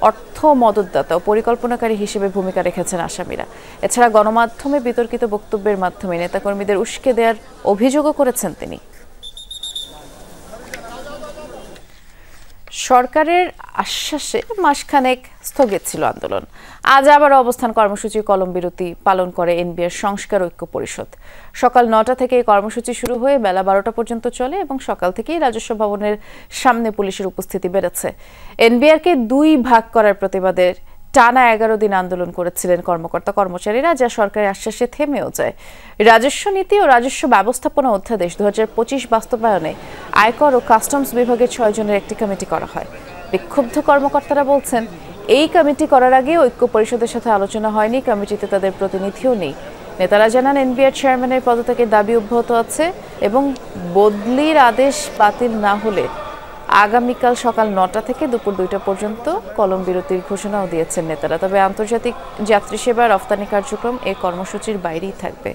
অর্থ মদতদাতা ও পরিকল্পনাকারী হিসেবে ভূমিকা রেখেছেন আসামিরা। এছাড়া গণমাধ্যমে বিতর্কিত বক্তব্যের মাধ্যমে নেতাকর্মীদের উস্কে দেওয়ার অভিযোগও করেছেন তিনি। সরকারের আশ্বাসে মাসখানেক স্থগিত ছিল আন্দোলন। আজ আবার অবস্থান কর্মসূচি কলম বিরতি পালন করে এনবিআর সংস্কার ঐক্য পরিষদ। সকাল 9টা থেকে কর্মসূচি শুরু হয়ে বেলা 12টা পর্যন্ত চলে এবং সকাল থেকেই রাজস্ব ভবনের সামনে পুলিশের উপস্থিতি বেড়েছে। এনবিআরকে 2 ভাগ করার প্রতিবাদে টানা 11 দিন আন্দোলন করেছিলেন কর্মকর্তা কর্মচারীরা, যা সরকারের আশ্বাসে থেমেও যায়। রাজস্ব নীতি ও রাজস্ব ব্যবস্থাপনা অধ্যাদেশ 2025 বাস্তবায়নে আয়কর ও কাস্টমস বিভাগের 6 জনের একটি কমিটি করা হয়। বিক্ষুব্ধ কর্মকর্তারা বলছেন, এই কমিটি করার আগে ঐক্য পরিষদের সাথে আলোচনা হয়নি, কমিটিতে তাদের প্রতিনিধিও নেই। নেতারা জানান, এনবিআর চেয়ারম্যানের পদত্যাগের দাবি অব্যাহত আছে এবং বদলির আদেশ বাতিল না হলে আগামীকাল সকাল 9টা থেকে দুপুর 2টা পর্যন্ত কলম বিরতির ঘোষণাও দিয়েছেন নেতারা। তবে আন্তর্জাতিক যাত্রী সেবা রফতানি কার্যক্রম এই কর্মসূচির বাইরেই থাকবে।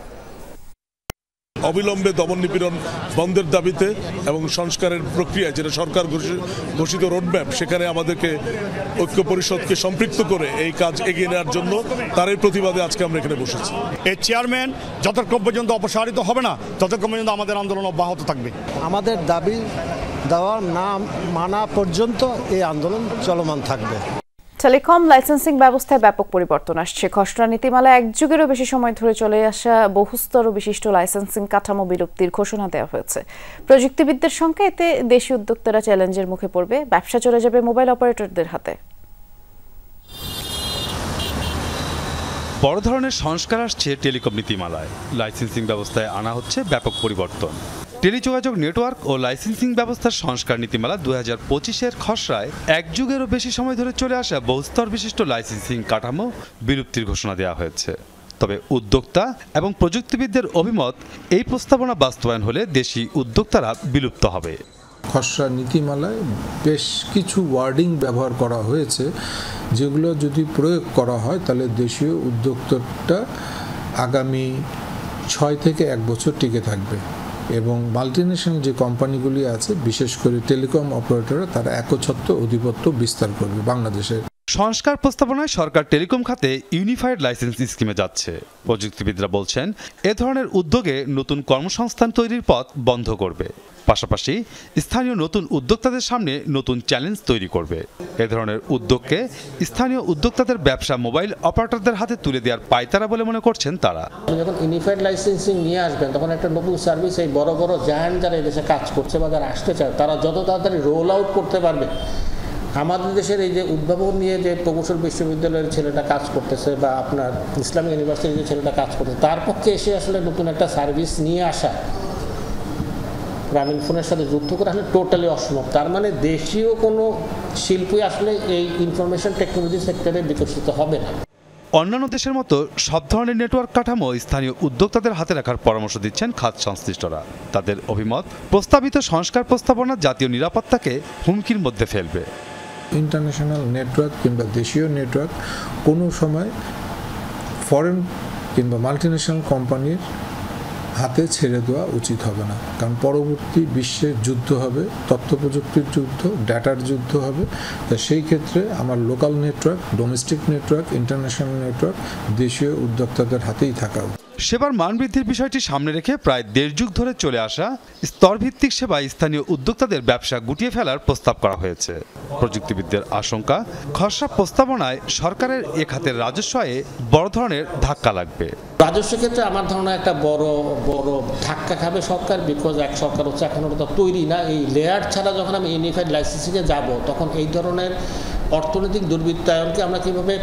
অবিলম্বে দমন নিপীড়ন বন্ধের দাবিতে এবং সংস্কারের প্রক্রিয়া যেটা সরকার ঘোষিত রোডম্যাপ, সেখানে আমাদেরকে ঐক্য পরিষদকে সম্পৃক্ত করে এই কাজ এগিয়ে নেওয়ার জন্য তারই প্রতিবাদে আজকে আমরা এখানে বসেছি। এই চেয়ারম্যান যতক্ষণ পর্যন্ত অপসারিত হবে না ততক্ষণ পর্যন্ত আমাদের আন্দোলন অব্যাহত থাকবে। আমাদের দাবি দেওয়া না মানা পর্যন্ত এই আন্দোলন চলমান থাকবে। টেলিকম লাইসেন্সিং ব্যবস্থায় ব্যাপক পরিবর্তন আসছে। খসড়া নীতিমালা 1 যুগেরও বেশি সময় ধরে চলে আসা বহুস্তর বিশিষ্ট লাইসেন্সিং কাঠামো বিলুপ্তির ঘোষণা দেওয়া হয়েছে। প্রযুক্তিবিদদের সংখ্যা এতে দেশি উদ্যোক্তারা চ্যালেঞ্জের মুখে পড়বে, ব্যবসা চলে যাবে মোবাইল অপারেটরদের হাতে। বড় ধরনের সংস্কার আসছে টেলিকম নীতিমালায়। লাইসেন্সিং ব্যবস্থায় আনা হচ্ছে ব্যাপক পরিবর্তন। টেলিযোগাযোগ নেটওয়ার্ক ও লাইসেন্সিং ব্যবস্থার সংস্কার নীতিমালা 2025-এর খসড়ায় এক যুগেরও বেশি সময় ধরে চলে আসা বহুস্তর বিশিষ্ট লাইসেন্সিং কাঠামো বিলুপ্তির ঘোষণা দেওয়া হয়েছে। তবে উদ্যোক্তা এবং প্রযুক্তিবিদদের অভিমত, এই প্রস্তাবনা বাস্তবায়ন হলে দেশি উদ্যোক্তারা বিলুপ্ত হবে। খসড়া নীতিমালায় বেশ কিছু ওয়ার্ডিং ব্যবহার করা হয়েছে, যেগুলো যদি প্রয়োগ করা হয় তাহলে দেশীয় উদ্যোক্তাটা আগামী 6 থেকে 1 বছর টিকে থাকবে এবং মাল্টিন্যাশনাল যে কোম্পানিগুলি আছে, বিশেষ করে টেলিকম অপারেটররা, তারা একচ্ছত্র আধিপত্য বিস্তার করবে বাংলাদেশের। সংস্কার প্রস্তাবনায় সরকার টেলিকম খাতে ইউনিফাইড লাইসেন্স স্কিমে যাচ্ছে। প্রযুক্তিবিদরা বলছেন, এ ধরনের উদ্যোগে নতুন কর্মসংস্থান তৈরির পথ বন্ধ করবে, পাশাপাশি স্থানীয় নতুন উদ্যোক্তাদের সামনে নতুন চ্যালেঞ্জ তৈরি করবে। এ ধরনের উদ্যোগকে স্থানীয় উদ্যোক্তাদের ব্যবসা মোবাইল অপারেটরদের হাতে তুলে দেওয়ার পায়তারা বলে মনে করছেন তারা। যখন ইউনিফাইড লাইসেন্সিং নিয়ে আসবেন, তখন একটা নতুন সার্ভিস এই বড় বড় জায়ান্ট যারা এদেশে কাজ করছে বা যারা আসতে চায়, তারা যত তাড়াতাড়ি রোল আউট করতে পারবে। আমাদের দেশের এই যে উদ্ভাবন নিয়ে যে প্রকৌশল বিশ্ববিদ্যালয়ের ছেলেটা কাজ করতেছে বা আপনার ইসলামিক ইউনিভার্সিটির যে ছেলেটা কাজ করতেছে, তার পক্ষে এসে আসলে নতুন একটা সার্ভিস নিয়ে আসা গ্রামীণ ফোনের সাথে যুক্ত করে আসলে টোটালি অসম্ভব। তার মানে দেশীয় কোনো শিল্পী আসলে এই ইনফরমেশন টেকনোলজি সেক্টরে বিকশিত হবে না। অন্যান্য দেশের মতো সব ধরনের নেটওয়ার্ক কাঠামো স্থানীয় উদ্যোক্তাদের হাতে রাখার পরামর্শ দিচ্ছেন খাত সংশ্লিষ্টরা। তাদের অভিমত, প্রস্তাবিত সংস্কার প্রস্তাবনা জাতীয় নিরাপত্তাকে হুমকির মধ্যে ফেলবে। ইন্টারন্যাশনাল নেটওয়ার্ক কিংবা দেশীয় নেটওয়ার্ক কোনো সময় ফরেন কিংবা মাল্টিন্যাশনাল কোম্পানির হাতে ছেড়ে দেওয়া উচিত হবে না, কারণ পরবর্তী বিশ্বের যুদ্ধ হবে, তথ্য প্রযুক্তির যুদ্ধ, ডাটার যুদ্ধ হবে। তা সেই ক্ষেত্রে আমার local network, domestic network, international network দেশীয় উদ্যোক্তাদের হাতেই থাকা উচিত। সেবার মান বৃদ্ধির বিষয়টি সামনে রেখে প্রায় 1.5 যুগ ধরে চলে আসা স্তরভিত্তিক সেবায় স্থানীয় উদ্যোক্তাদের ব্যবসা গুটিয়ে ফেলার প্রস্তাব করা হয়েছে। প্রযুক্তিবিদদের আশঙ্কা, খসড়া প্রস্তাবনায় সরকারের এ খাতের রাজস্ব আয়ে বড় ধরনের ধাক্কা লাগবে। রাজস্ব ক্ষেত্রে আমার ধারণা একটা বড় ধাক্কা খাবে সরকার, বিকজ এক সরকার হচ্ছে এখনো তো তৈরি না। এই লেয়ার ছাড়া যখন আমি ইউনিফাইড লাইসেন্সিংয়ে যাব, তখন এই ধরনের অর্থনৈতিক দুর্বৃত্তায়নকে আমরা কীভাবে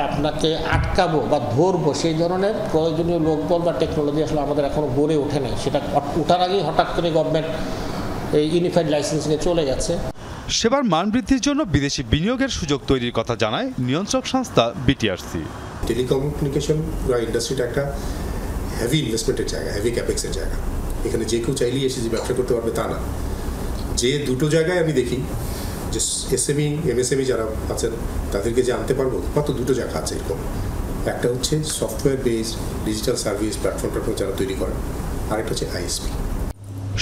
আপনাকে আটকাবো বা ধরবো, সেই ধরনের প্রয়োজনীয় লোকবল বা টেকনোলজি আসলে আমাদের এখনো গড়ে ওঠে নাই। সেটা ওঠার আগেই হঠাৎ করে গভর্নমেন্ট এই ইউনিফাইড লাইসেন্সিংয়ে চলে গেছে। সেবার মান বৃদ্ধির জন্য বিদেশি বিনিয়োগের সুযোগ তৈরির কথা জানায় নিয়ন্ত্রক সংস্থা বিটিআরসি। টেলিকমিউনিকেশন ইন্ডাস্ট্রিটা একটা হেভি ইনভেস্টমেন্টের জায়গা, হেভি ক্যাপেক্সের জায়গা। এখানে যে কেউ চাইলেই এসে যে ব্যবসা করতে পারবে তা না। যে দুটো জায়গায় আমি দেখি যে এসএমই এমএসএমই যারা আছেন তাদেরকে যে আনতে পারবো, মাত্র দুটো জায়গা আছে এরকম। একটা হচ্ছে software based digital service platform যারা তৈরি করেন, আরেকটা হচ্ছে আইএসপি।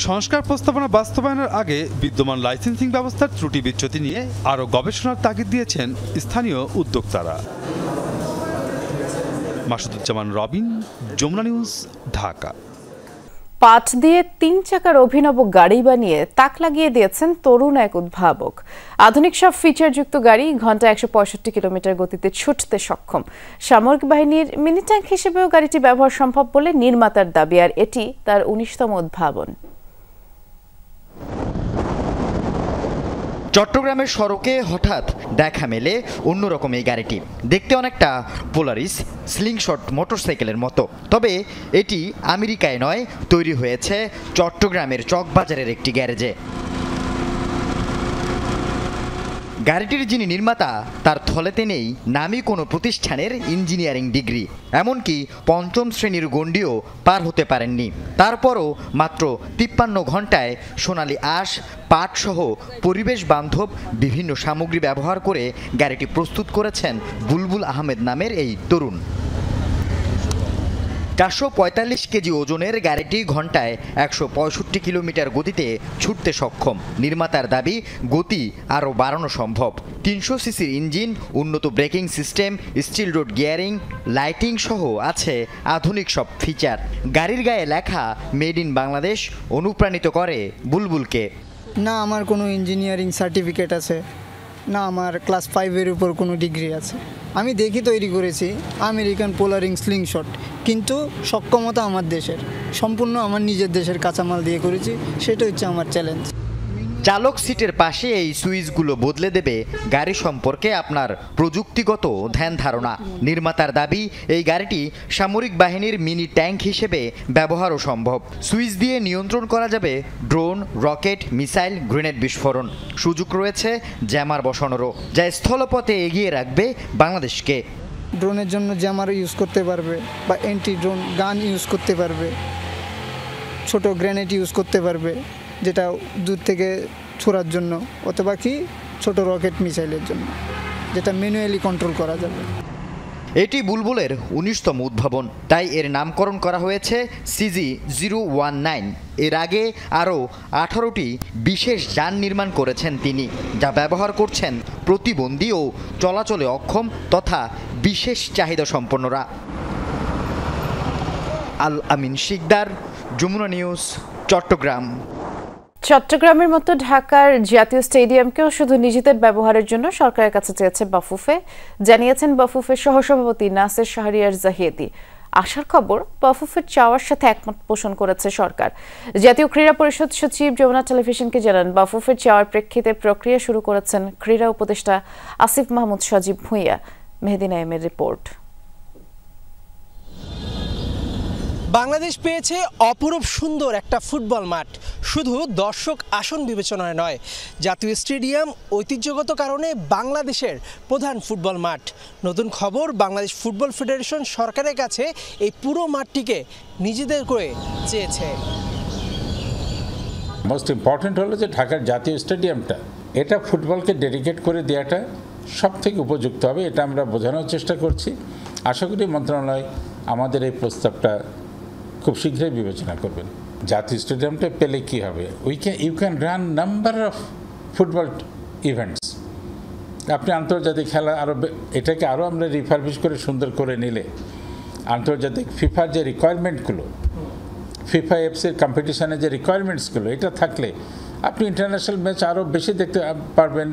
সংস্কার প্রস্তাবনা বাস্তবায়নের আগে বিদ্যমান লাইসেন্সিং ব্যবস্থার ত্রুটি বিচ্যুতি নিয়ে আরও গবেষণার তাগিদ দিয়েছেন স্থানীয় উদ্যোক্তারা। মাসুদুজ্জামান রবিন, যমুনা নিউজ, ঢাকা। পাট দিয়ে 3 চাকার অভিনব গাড়ি বানিয়ে তাক লাগিয়ে দিয়েছেন তরুণ এক উদ্ভাবক। আধুনিক সব ফিচারযুক্ত গাড়ি ঘন্টায় 165 কিলোমিটার গতিতে ছুটতে সক্ষম। সামরিক বাহিনীর মিনি ট্যাঙ্ক হিসেবেও গাড়িটি ব্যবহার সম্ভব বলে নির্মাতার দাবি, আর এটি তার 19তম উদ্ভাবন। চট্টগ্রামের সড়কে হঠাৎ দেখা মেলে অন্যরকম এই গাড়িটি। দেখতে অনেকটা পোলারিস স্লিংশট মোটরসাইকেলের মতো, তবে এটি আমেরিকায় নয়, তৈরি হয়েছে চট্টগ্রামের চকবাজারের একটি গ্যারেজে। গাড়িটির যিনি নির্মাতা, তার থলেতে নেই নামী কোনো প্রতিষ্ঠানের ইঞ্জিনিয়ারিং ডিগ্রি, এমনকি 5ম শ্রেণীর গণ্ডিও পার হতে পারেননি। তারপরও মাত্র 53 ঘন্টায় সোনালী আঁশ, পাটসহ পরিবেশ বান্ধব বিভিন্ন সামগ্রী ব্যবহার করে গাড়িটি প্রস্তুত করেছেন বুলবুল আহমেদ নামের এই তরুণ। 445 কেজি ওজনের গাড়িটি ঘন্টায় 165 কিলোমিটার গতিতে ছুটতে সক্ষম। নির্মাতার দাবি, গতি আরও বাড়ানো সম্ভব। 300 সিসির ইঞ্জিন, উন্নত braking system, steel road gearing, lighting সহ আছে আধুনিক সব ফিচার। গাড়ির গায়ে লেখা মেড ইন বাংলাদেশ অনুপ্রাণিত করে বুলবুলকে। না আমার কোনো ইঞ্জিনিয়ারিং সার্টিফিকেট আছে, না আমার ক্লাস 5-এর উপর কোনো ডিগ্রি আছে। আমি দেখি তৈরি করেছি আমেরিকান পোলারিং স্লিংশট, কিন্তু সক্ষমতা আমার দেশের, সম্পূর্ণ আমার নিজের দেশের কাঁচামাল দিয়ে করেছি, সেটা হচ্ছে আমার চ্যালেঞ্জ। চালক সিটের পাশে এই সুইচগুলো বদলে দেবে গাড়ি সম্পর্কে আপনার প্রযুক্তিগত ধ্যান ধারণা। নির্মাতার দাবি, এই গাড়িটি সামরিক বাহিনীর মিনি ট্যাঙ্ক হিসেবে ব্যবহারও সম্ভব। সুইচ দিয়ে নিয়ন্ত্রণ করা যাবে ড্রোন, রকেট, মিসাইল, গ্রেনেড বিস্ফোরণ। সুযোগ রয়েছে জ্যামার বসানোরও, যা স্থলপথে এগিয়ে রাখবে বাংলাদেশকে। ড্রোনের জন্য জ্যামার ইউজ করতে পারবে বা অ্যান্টি ড্রোন গান ইউজ করতে পারবে, ছোট গ্রেনেড ইউজ করতে পারবে যেটা দূর থেকে ছোড়ার জন্য, অথবা কি ছোট রকেট মিসাইলের জন্য যেটা ম্যানুয়ালি কন্ট্রোল করা যাবে। এটি বুলবুলের 19তম উদ্ভাবন, তাই এর নামকরণ করা হয়েছে CG-019। এর আগে আরও 18টি বিশেষ যান নির্মাণ করেছেন তিনি, যা ব্যবহার করছেন প্রতিবন্ধী ও চলাচলে অক্ষম তথা বিশেষ চাহিদা সম্পন্নরা। আল আমিন শিকদার, যমুনা নিউজ, চট্টগ্রাম। চট্টগ্রামের মতো ঢাকার জাতীয় স্টেডিয়ামকেও শুধু নিজেদের ব্যবহারের জন্য সরকারের কাছে চেয়েছে বাফুফে, জানিয়েছেন বাফুফের সহসভাপতি নাসের শাহরিয়ার জাহিদি। আসার খবর, বাফুফের চাওয়ার সাথে একমত পোষণ করেছে সরকার। জাতীয় ক্রীড়া পরিষদ সচিব যমুনা টেলিভিশনকে জানান, বাফুফের চাওয়ার প্রেক্ষিতে প্রক্রিয়া শুরু করেছেন ক্রীড়া উপদেষ্টা আসিফ মাহমুদ সজীব ভুঁইয়া। মেহেদি নাইমের রিপোর্ট। বাংলাদেশ পেয়েছে অপরূপ সুন্দর একটা ফুটবল মাঠ। শুধু দর্শক আসন বিবেচনায় নয়, জাতীয় স্টেডিয়াম ঐতিহ্যগত কারণে বাংলাদেশের প্রধান ফুটবল মাঠ। নতুন খবর, বাংলাদেশ ফুটবল ফেডারেশন সরকারের কাছে এই পুরো মাঠটিকে নিজেদের করে চেয়েছে। মোস্ট ইম্পর্টেন্ট হলো যে ঢাকার জাতীয় স্টেডিয়ামটা, এটা ফুটবলকে ডেডিকেট করে দেওয়াটা সব থেকে উপযুক্ত হবে, এটা আমরা বোঝানোর চেষ্টা করছি। আশা করি মন্ত্রণালয় আমাদের এই প্রস্তাবটা খুব শীঘ্রই বিবেচনা করবেন। জাতীয় স্টেডিয়ামটা পেলে কি হবে, you can run number of football events. আপনি আন্তর্জাতিক খেলা এটাকে আরও আমরা রিফারবিশ করে সুন্দর করে নিলে, আন্তর্জাতিক ফিফার যে রিকোয়ারমেন্টগুলো, ফিফা এফসির কম্পিটিশনের যে রিকোয়ারমেন্টসগুলো, এটা থাকলে আপনি ইন্টারন্যাশনাল ম্যাচ আরও বেশি দেখতে পারবেন,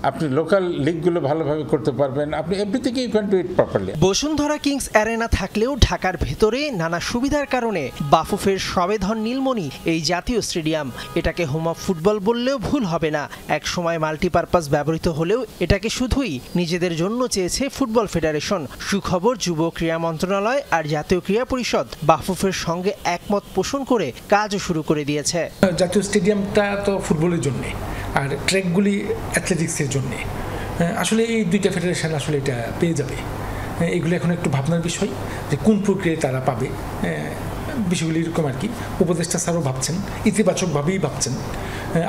আপনি লোকাল লিগগুলো ভালোভাবে করতে পারবেন, আপনি everything you can do it properly. Bashundhara Kings Arena থাকলেও ঢাকার ভেতরে নানা সুবিধার কারণে বাফুফের সবেধন নীলমণি এই জাতীয় স্টেডিয়াম। এটাকে হোম অফ ফুটবল বললেও ভুল হবে না। এক সময় মাল্টিপারপাস ব্যবহৃত হলেও এটাকে শুধুই নিজেদের জন্য চেয়েছে ফুটবল ফেডারেশন। সুখবর, যুব ক্রীড়া মন্ত্রণালয় আর জাতীয় ক্রীড়া পরিষদ বাফুফের সঙ্গে একমত পোষণ করে কাজও শুরু করে দিয়েছে। জাতীয় স্টেডিয়ামটা তো ফুটবলের জন্যে, আর ট্র্যাকগুলি অ্যাথলেটিক্সের জন্যে। আসলে এই দুইটা ফেডারেশন আসলে এটা পেয়ে যাবে। এগুলো এখন একটু ভাবনার বিষয় যে কোন প্রক্রিয়ায় তারা পাবে, বিষয়গুলি এরকম আর কি। উপদেষ্টা স্যারও ভাবছেন, ইতিবাচকভাবেই ভাবছেন,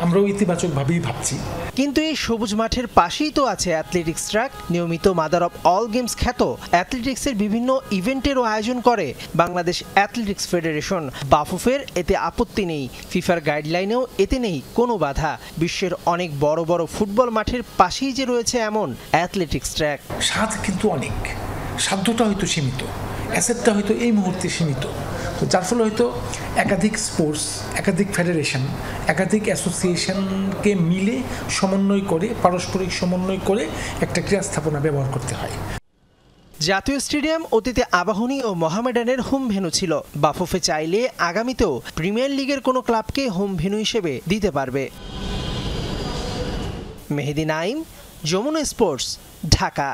আমরাও ইতিবাচকভাবেই ভাবছি। কিন্তু এই সবুজ মাঠের পাশেই তো আছে অ্যাথলেটিক্স ট্র্যাক। নিয়মিত মাদার অফ অল গেমস খ্যাত অ্যাথলেটিক্সের বিভিন্ন ইভেন্টেরও আয়োজন করে বাংলাদেশ অ্যাথলেটিক্স ফেডারেশন। বাফুফের এতে আপত্তি নেই, ফিফার গাইডলাইনেও এতে নেই কোনো বাধা। বিশ্বের অনেক বড় বড় ফুটবল মাঠের পাশেই যে রয়েছে এমন অ্যাথলেটিক্স ট্র্যাক। স্বাদ কিন্তু অনেক, সাধ্যটা হয়তো সীমিত, অ্যাসেটটা হয়তো এই মুহূর্তে সীমিত। তো যার ফলে হয়তো একাধিক স্পোর্টস, একাধিক ফেডারেশন, একাধিক অ্যাসোসিয়েশনকে মিলে সমন্বয় করে, পারস্পরিক সমন্বয় করে একটা ক্রীড়া স্থাপনা ব্যবহার করতে হয়। জাতীয় স্টেডিয়াম অতীতে আবাহনী ও মোহামেডানের হোম ভেন্যু ছিল। বাফুফে চাইলে আগামীতেও প্রিমিয়ার লিগের কোনো ক্লাবকে হোম ভেন্যু হিসেবে দিতে পারবে। মেহেদি নাইম, যমুনা স্পোর্টস, ঢাকা।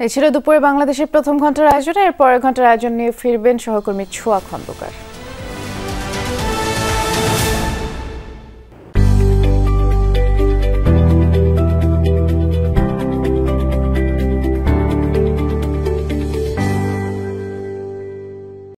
এই ছিল দুপুরে বাংলাদেশের প্রথম ঘন্টার আয়োজন। এর পরের ঘন্টার আয়োজন নিয়ে ফিরবেন সহকর্মী ছোয়া খন্দকার।